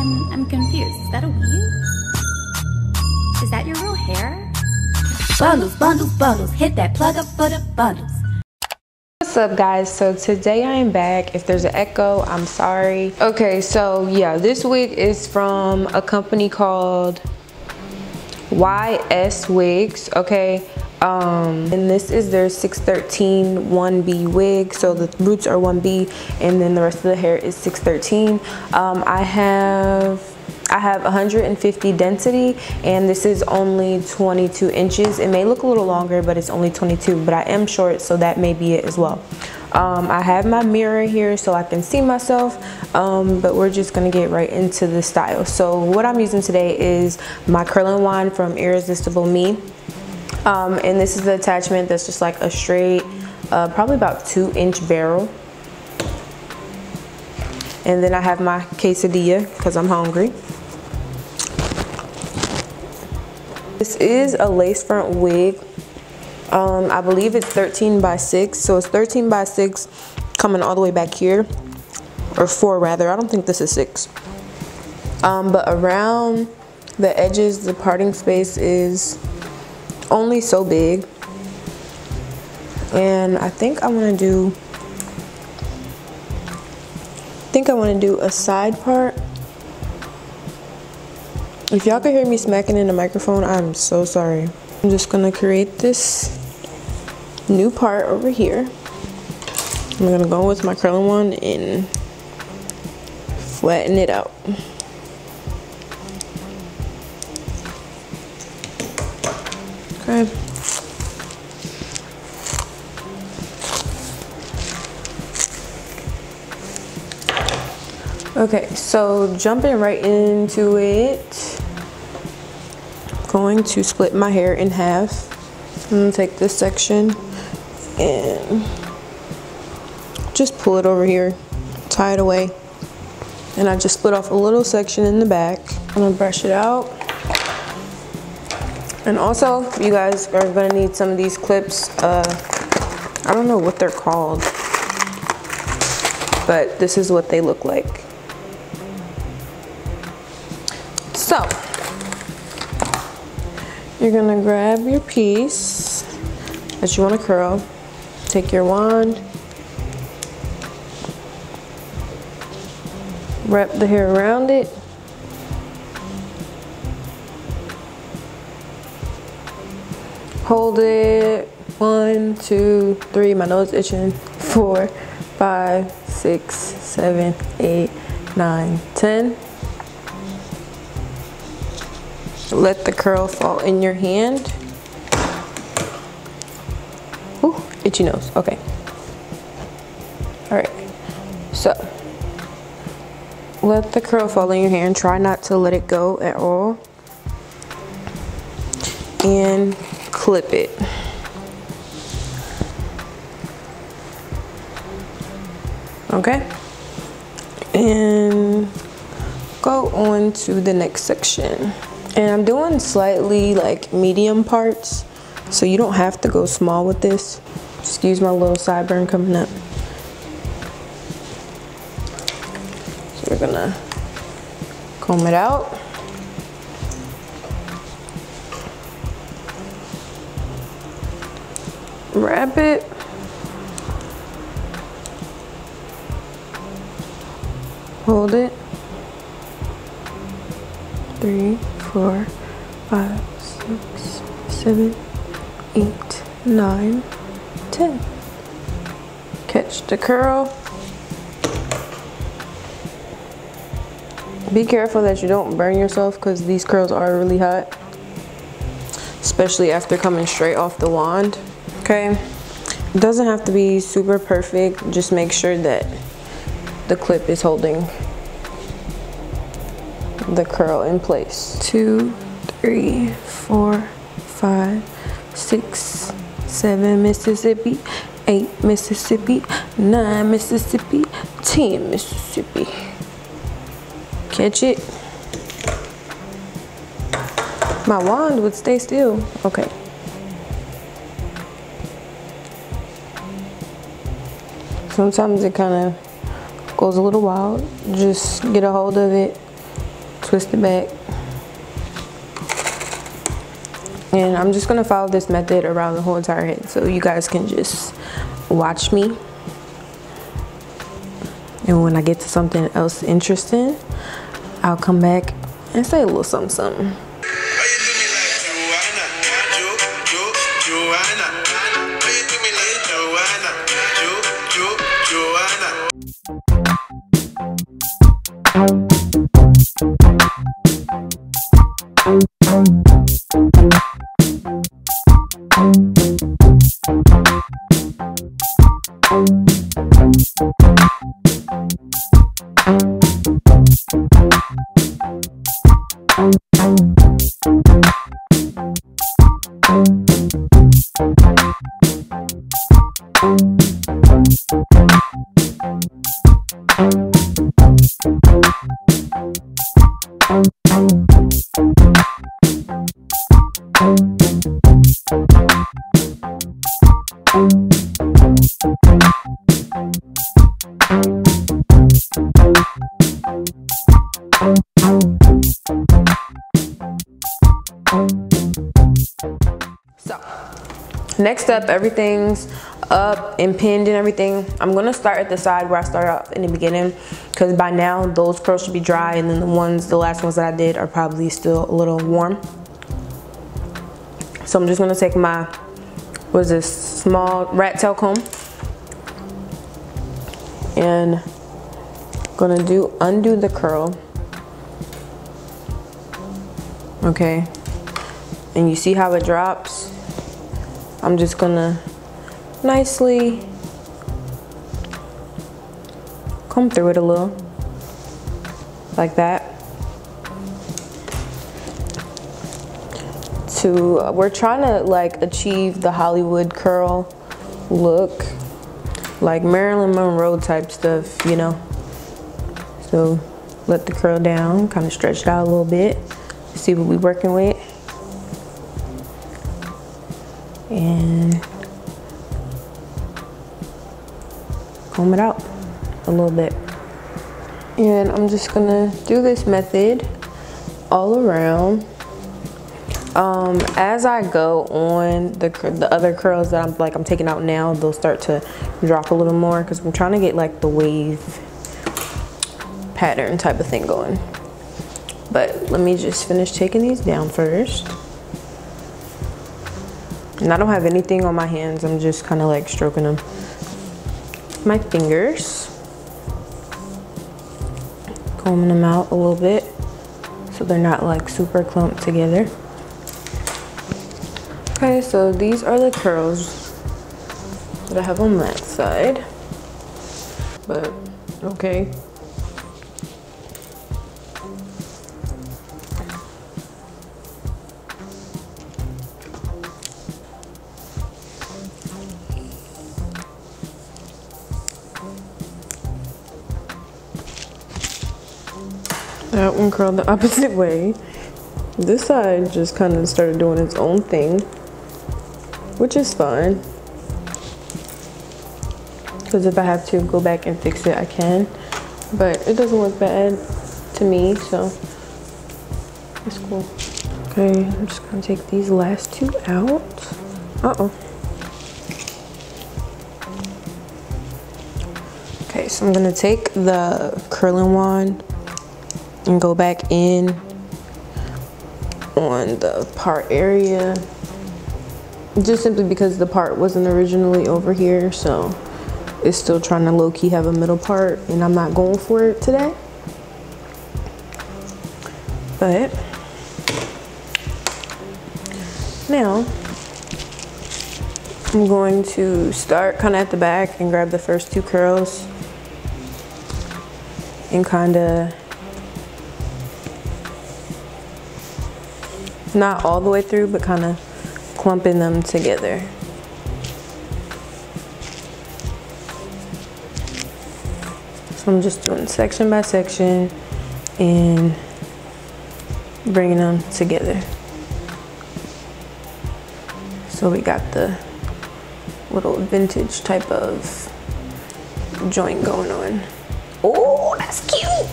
I'm confused. Is that a weave? Is that your real hair? Bundles, bundles, bundles. Hit that plug up for the bundles. What's up, guys? So today I am back. If there's an echo, I'm sorry. Okay, so yeah, this wig is from a company called YSwigs, okay? And this is their 613 1B wig. So the roots are 1B and then the rest of the hair is 613. I have 150 density and this is only 22 inches. It may look a little longer, but it's only 22, but I am short, so that may be it as well. I have my mirror here so I can see myself, but we're just gonna get right into the style. So what I'm using today is my curling wand from Irresistible Me. And this is the attachment that's just like a straight, probably about 2-inch barrel. And then I have my quesadilla because I'm hungry. This is a lace front wig. I believe it's 13 by 6. So it's 13 by 6 coming all the way back here. Or 4 rather. I don't think this is 6. But around the edges, the parting space is only so big. And I think I want to do a side part. If y'all can hear me smacking in the microphone, I'm so sorry. I'm just gonna create this new part over here. I'm gonna go with my curling wand and flatten it out. Okay. Okay, so jumping right into it, I'm going to split my hair in half. I'm gonna take this section and just pull it over here, tie it away. And I just split off a little section in the back. I'm gonna brush it out. And also, you guys are gonna need some of these clips. I don't know what they're called, but this is what they look like. So, you're gonna grab your piece that you wanna curl, take your wand, wrap the hair around it, hold it, 1, 2, 3, my nose itching, 4, 5, 6, 7, 8, 9, 10. Let the curl fall in your hand. Ooh, itchy nose, okay. All right, so let the curl fall in your hand. Try not to let it go at all. And clip it. Okay, and go on to the next section. And I'm doing slightly like medium parts, so you don't have to go small with this. Excuse my little sideburn coming up. So we're gonna comb it out. Wrap it. Hold it. 3, 4, 5, 6, 7, 8, 9, 10. Catch the curl. Be careful that you don't burn yourself because these curls are really hot, especially after coming straight off the wand. Okay, it doesn't have to be super perfect. Just make sure that the clip is holding the curl in place. 2, 3, 4, 5, 6, 7 Mississippi, 8 Mississippi, 9 Mississippi, 10 Mississippi. Catch it. My wand would stay still. Okay. Sometimes it kind of goes a little wild. Just get a hold of it twist it back. And I'm just gonna follow this method around the whole entire head so you guys can just watch me. And when I get to something else interesting, I'll come back and say a little something, something. So next up, everything's up and pinned and everything. I'm gonna start at the side where I started off in the beginning, because by now those curls should be dry, and then the last ones that I did are probably still a little warm. So I'm just gonna take my, what is this, small rat tail comb, and gonna undo the curl. Okay, and you see how it drops? I'm just gonna nicely comb through it a little, like that. We're trying to like achieve the Hollywood curl look, like Marilyn Monroe type stuff, you know. So let the curl down, kind of stretch it out a little bit, see what we're working with. And comb it out a little bit. And I'm just gonna do this method all around. As I go on, the other curls that I'm taking out now, they'll start to drop a little more, because I'm trying to get like the wave pattern type of thing going. But let me just finish taking these down first. And I don't have anything on my hands, I'm just kind of like stroking them with my fingers, combing them out a little bit so they're not like super clumped together. Okay, so these are the curls that I have on that side, but okay. That one curled the opposite way. This side just kind of started doing its own thing, which is fine, because if I have to go back and fix it, I can, but it doesn't look bad to me, so it's cool. Okay, I'm just gonna take these last two out. Okay, so I'm gonna take the curling wand and go back in on the part area, just simply because the part wasn't originally over here, so it's still trying to low-key have a middle part, and I'm not going for it today. But now I'm going to start kind of at the back and grab the first two curls and kind of, not all the way through, but kind of clumping them together. So I'm just doing section by section and bringing them together. So we got the little vintage type of joint going on. Oh, that's cute.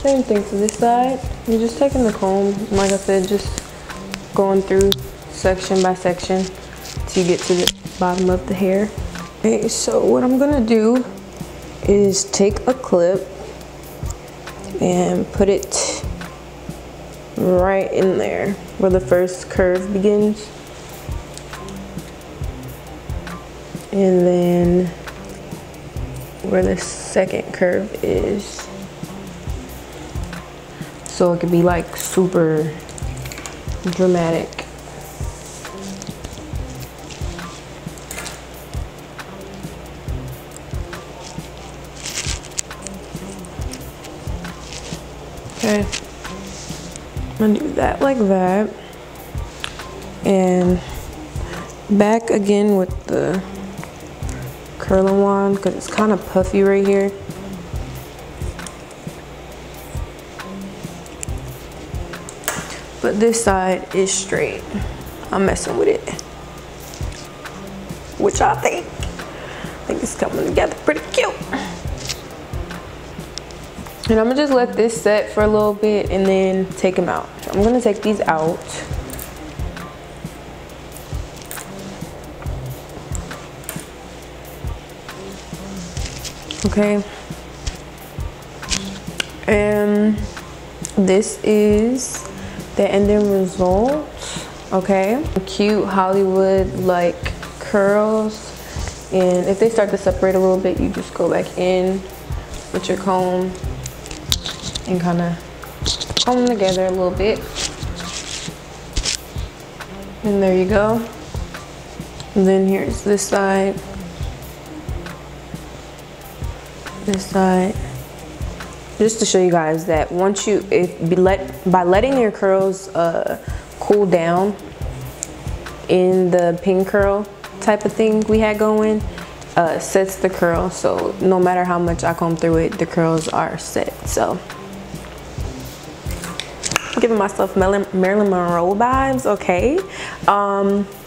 Same thing for this side. You're just taking the comb, like I said, just going through section by section till you get to the bottom of the hair. Okay, so what I'm gonna do is take a clip and put it right in there where the first curve begins. And then where the second curve is. So it could be like super dramatic. Okay, I'm gonna do that like that. And back again with the curling wand because it's kind of puffy right here. But this side is straight. I'm messing with it, which I think it's coming together pretty cute. And I'm gonna just let this set for a little bit and then take them out. So I'm gonna take these out. Okay. And this is the ending result. Okay. Cute Hollywood like curls. And if they start to separate a little bit, you just go back in with your comb and kind of comb them together a little bit. And there you go. And then here's this side. This side. Just to show you guys that once you, by letting your curls cool down in the pin curl type of thing we had going, sets the curl. So no matter how much I comb through it, the curls are set. So giving myself Marilyn Monroe vibes. Okay,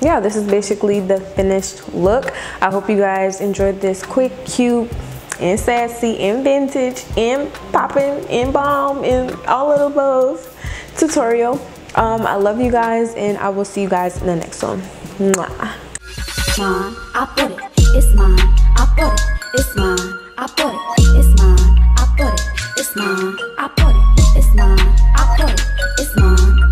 yeah, this is basically the finished look. I hope you guys enjoyed this quick, cute, and sassy, and vintage, and popping, and bomb, and all of the above tutorial. I love you guys, and I will see you guys in the next one. Mwah. Mine, I bought it, it's mine, I bought it, it's mine, I bought it, it's mine, I bought it, it's mine, I bought it, it's mine, I bought it, it's mine.